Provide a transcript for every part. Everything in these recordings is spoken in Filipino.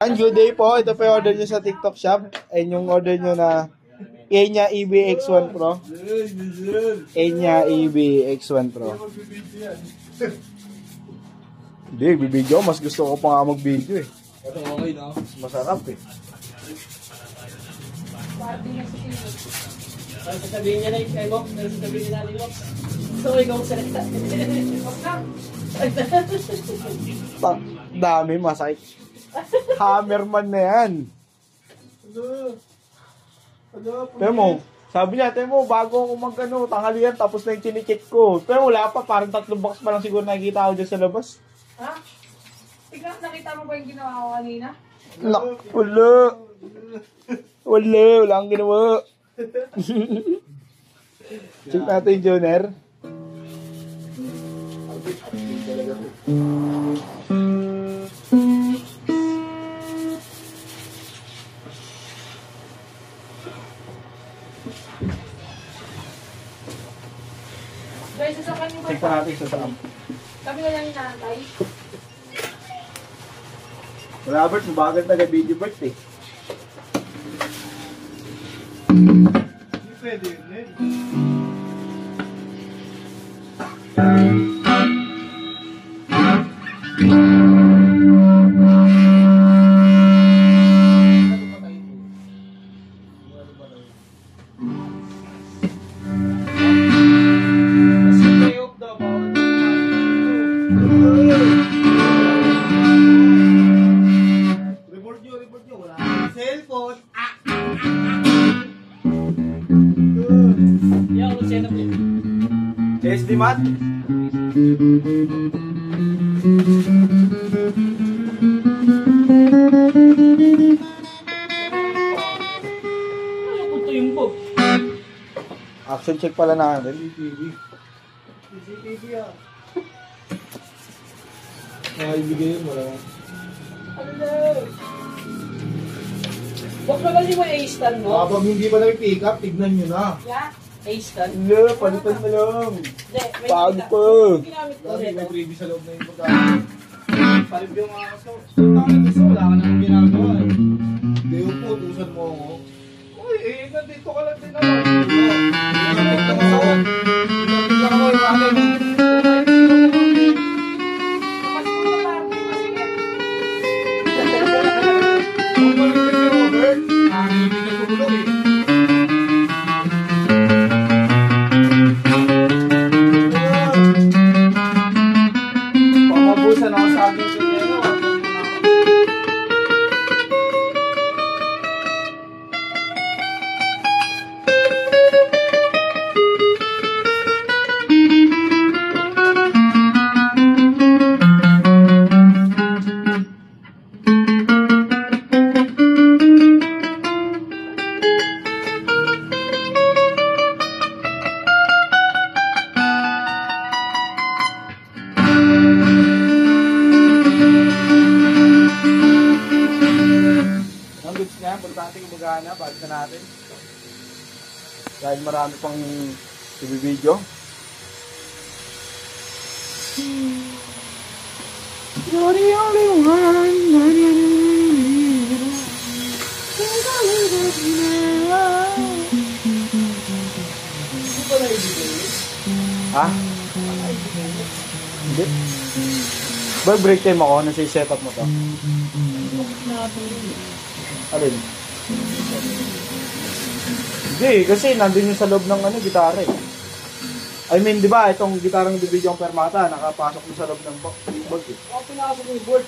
Good day po. Ito po yung order nyo sa TikTok shop. Ayun yung order nyo na Enya EB-X1 Pro. Enya EB-X1 Pro. Hindi, bibidyo. Mas gusto ko pa nga mag-video eh. Okay na. Masarap eh. Ano sasabihin niya na yung kay Mox? Ano sasabihin niya natin Mox? So, ikaw ang salita. Dami, masakit. Hammerman na yan. Temo, sabi niya, Temo, bago ako mag-ano, tanghalian, tapos na yung chinicheck ko. Pero wala pa, parang 3 box pa lang siguro nakikita ako dyan sa labas. Ha? Tignan, nakita mo ba yung ginawa ko kanina? Wala. Wala akong ginawa. Check natin, Joner. Guys, sasakan nyo ba? Check pa natin sa saan. Kami na lang inaantay. Wala, Bert, mabagal na video, Bert eh. Pwede yun eh. Report nyo. Wala cellphone. Yan, ako set up yun. SD mat? Ano punto yung Bob? Action check pala natin. CCTV ah. Nakibigay yun, wala. Box na kasi mo A-stand mo? Kapag hindi pa nag-pick up, tignan nyo na. Yeah? A-stand? Wala, palitan mo lang. Hindi, may Bago nakita. pa. Ginamit ko Kasi rin. may freebie sa loob na yung pagkain. Palib yung mga kaso. Bakit gusto? Wala ka nang ginagawa eh. Hindi upo, tusan mo ako. Uy, eh, nandito ka lang din naman. Nandito ka ako. Nandito ako yung akin. Mas muna party, masigit. Kung balik ka si Robert, nakakibigay ko bulong eh. Pamabusan ako sa akin sa pero. Ang goods niya, importante gumagana, balik na natin. Dahil marami pang video. You're the only one. Ha? Hindi. Break time ako, nasa setup mo to. Alin? Hindi, kasi nandun yung sa loob ng gitara eh. I mean, di ba, itong gitarang DVD yung permata, nakapasok mo sa loob ng bag eh. Ako pinakasok yung board.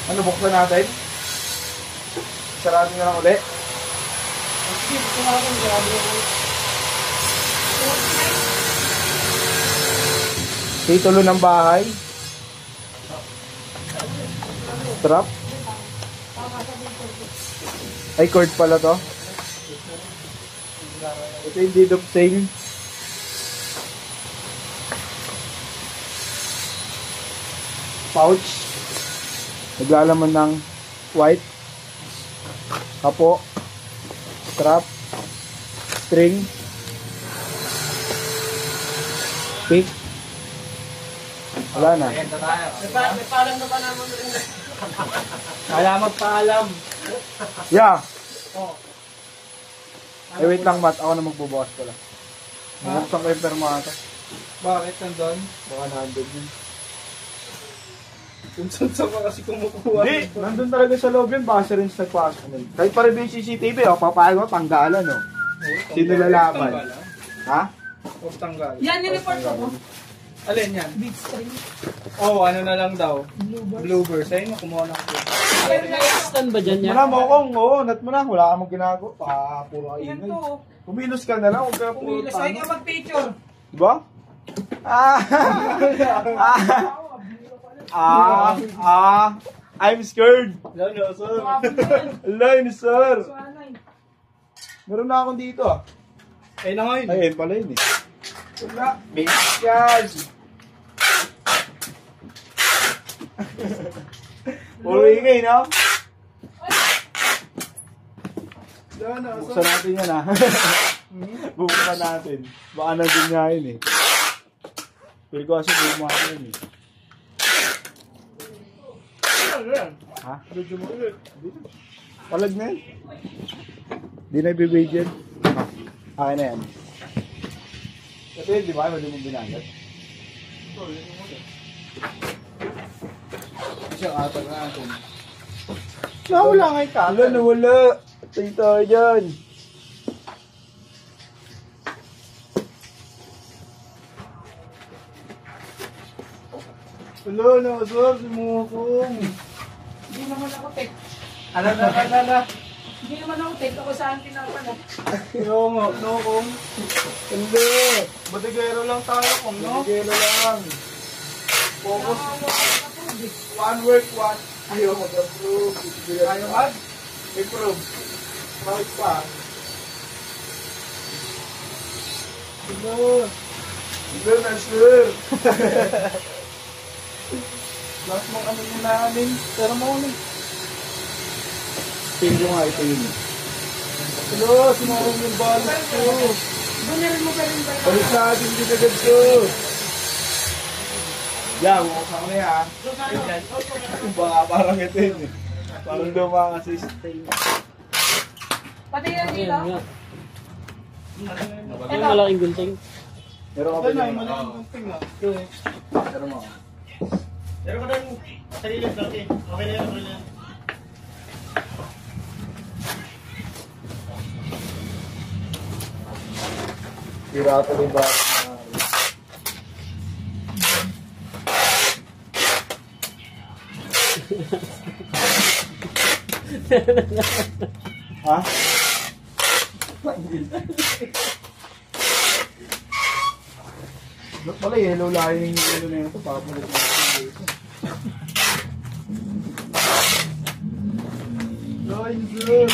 Ano, buksan natin? Sarado nyo lang ulit. Titulo ng bahay. Trap. Ay, cord pala to. Ito yung deed of sale. Pouch. Naglalaman ng white. Kapo. Strap. String. Pick. Wala na. May paalam na ba naman rin? Wala magpaalam. Yeah. Oh. Eh, wait lang, Matt. Ako na magbubukas pala. Bubuksan ko yung permata. Bakit nandun? Baka nandun yun. Kung saan ka kasi kumukuha. Hindi, nandun talaga sa loob yun. Baka siya rin nagpasok. Kahit pa rin yung CCTV, papayag mo, tanggalan, no? Sino lalaban? Ha? Huwag tanggal. Yan, nireport ko. Alin yan? Beach string. Oh, ano na lang daw? Bluebird. Sa'yo mo, kumuha ng Stand ba dyan yan? Wala mo akong, oo, nat mo na. Wala kang ginagawa. Puro ka Yan ingay. to. Kumilos ka na lang. Huwag ka puro Kumilos. Ay ka mag-picture. Diba? I'm scared. No, sir. Line, sir. So, ano eh. Meron na akong dito, ah. Ayun na nga yun. Ayun pala yun, eh. Wala. Basic yan. Puro ingay, no? Buksan natin yan, ah. Buksan natin. Baka nandun nga yun, eh. Pwede ko kasi bumaka yun, eh. Ha? Palag na yan. Di na ibibig yan. Akin na yan. Ito yun, di ba? Hindi mo binagat. Isang atag na natin. Wala nga yung kaka. Wala na wala. Tayo tayo dyan. Wala na, sir. Sumukong. Hindi naman ako tek. Ala. Hindi naman ako tek. Ako saan pinapala. No, kung. Hindi. Batigero lang tayo, kung no? Bigero lang. Focus. One work, one. Ayaw mag-approve. Ayaw mag? Improve. Bakit pa? Ano? Hindi na sure. Last mong ano nyo namin. Pero mo ano. Tingin nga ito yun. Hello, sumarong yung balik ko. Bunerin mo pa rin ba? Balik natin din agad ko. Yan, buksan ko na yan. Baka parang ito yun eh. Parang luma kasi stay. Pati yan dito. Yung malaking gunting. Pero Ito kapag na, yun. mali ang tingnan. Pero mo. Pero ka lang sarili dati. Okay na yan. Pirato rin ba? Ha? Ba't pala yellow lining yung yellow na ito? Papalit na ito. Line, sir!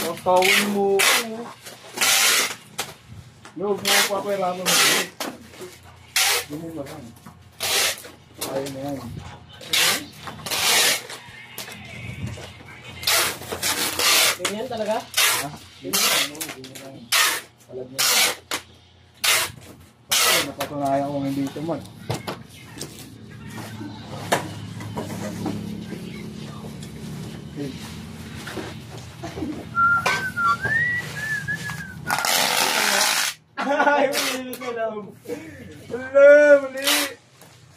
Pakawin mo ko. Huwag mo papayaraman mo. Hindi mo lang. Ayaw na yan. Ganyan talaga? Ha? Ganyan lang. Palag niya. Napatunayan ko hindi ito man. Okay. Ay, mali na lang. Mali!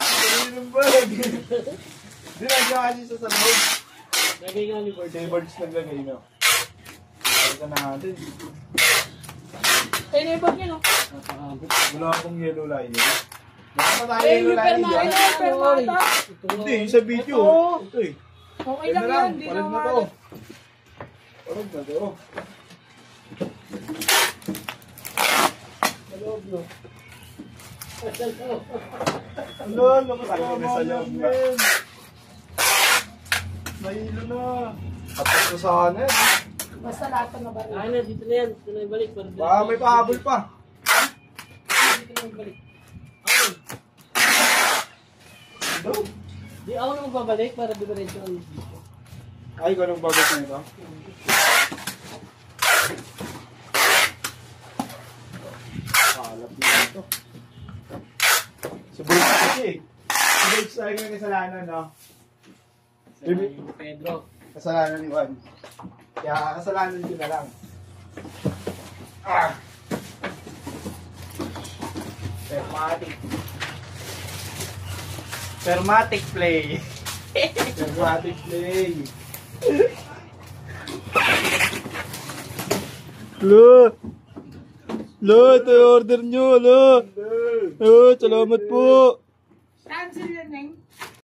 Mali ng bag. Di na siya kasi sa salog. Lagay nga ni Bird. Si Birds naglagay, no? Palitan na natin. Kaya na-ibag niya, no? Wala akong yellow lining. Baka tayo Eh, yellow yung lining permata. dyan. Permata. Hindi, sa video. Ito eh. Okay Yan lang na yan. Hindi palag na na to. maalat. Palag na to. Ano, nakasama sa loob na. Mahilo na. Tapos ko sana eh. Basta lahat pa na ba? Ay na, dito na yan. Dito na ibalik. Baka may pahabol pa. Dito na ibalik. Ano? Di ako na magbabalik para diretso ang Ay, ganun bagot na ito. sa akin yung kasalanan, no? Pedro. Kasalanan ni Juan. Kaya kasalanan ko na lang. Permatic. Permatic play. Permatic play. Lo, ito yung order nyo, lo. Salamat po.